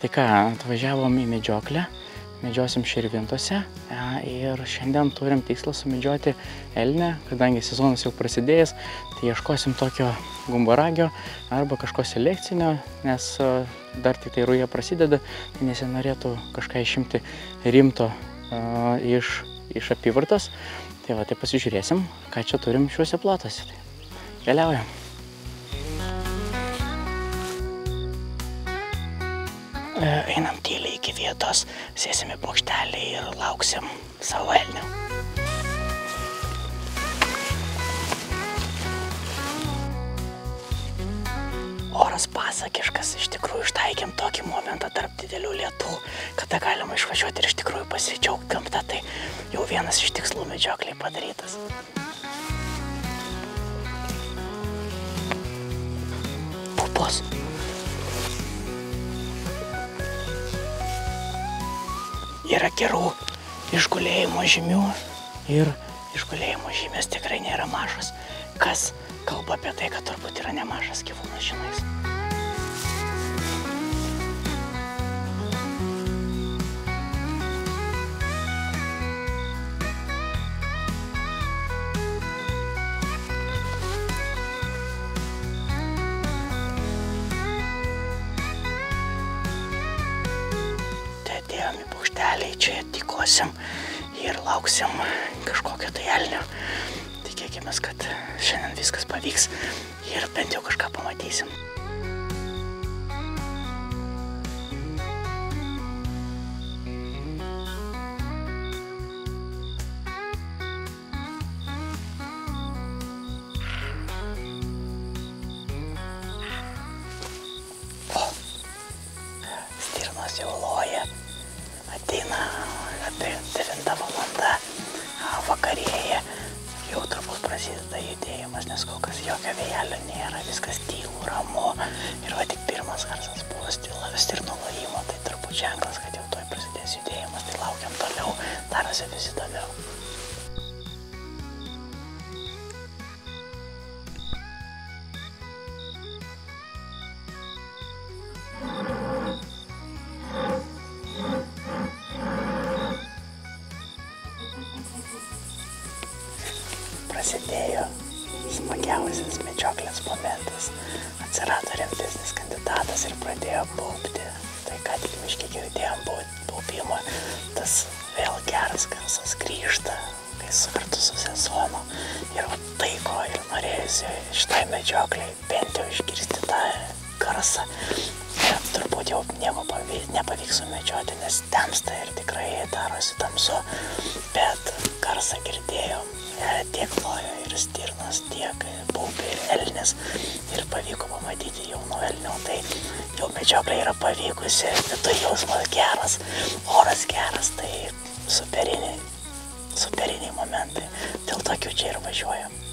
Tai ką, atvažiavom į medžioklę, medžiosim Širvintose ir šiandien turim tikslą sumedžioti elnę, kadangi sezonas jau prasidėjęs, tai ieškosim tokio gumbaragio arba kažko selekcinio, nes dar tik tai ruja prasideda, tai nesinorėtų kažką išimti rimto iš apyvartos. Tai va, tai pasižiūrėsim, ką čia turim šiuose plotuose. Keliaujam. Einam tyliai iki vietos, sėsim į bokštelį ir lauksim savo elnių. Oras pasakiškas, iš tikrųjų ištaikėm tokį momentą tarp didelių lietų, kada galima išvažiuoti ir iš tikrųjų pasidžiaugti gamtą, tai jau vienas iš tikslų medžiokliai padarytas. Pupos. Yra gerų išgulėjimo žymių ir išgulėjimo žymės tikrai nėra mažas. Kas kalba apie tai, kad turbūt yra nemažas gyvūnas žinais. Atėjom į bokštelį, čia tykosim ir lauksim kažkokio tai elnio. Tikėkimės, kad šiandien viskas pavyks ir bent jau kažką pamatysim. Stirnos jau loja. Ateina apie 9 valanda, vakarėja, jau turbūt prasideda judėjimas, nes kol kas jokio vėjelio nėra, viskas tylu, ramu. Ir va tik pirmas garsas buvo stirnų lojimo, tai turbūt ženklas, kad jau tuoj prasidės judėjimas, tai laukiam toliau, darosi vis įdomiau. Prasidėjo smagiausias medžioklės momentas. Atsirado rimtesnis kandidatas ir pradėjo baubti. Tai ką tik miške girdėjom baubimą, tas vėl geras garsas grįžta, kai kartu su sezonu. Ir tai, ko ir norėjusi šitoj medžiokliai, bent jau išgirsti tą garsą. Ir turbūt jau nieko nepavyks sumedžioti, nes temsta ir tikrai darosi tamsu. Bet garsą girdėjom. Tiek lojo ir stirnos, tiek baubė ir elnis. Ir pavyko pamatyti jaunų elnių. Tai jau medžioklė yra pavykusi, viduje jausmas geras, oras geras, tai superiniai momentai. Dėl tokių čia ir važiuojam.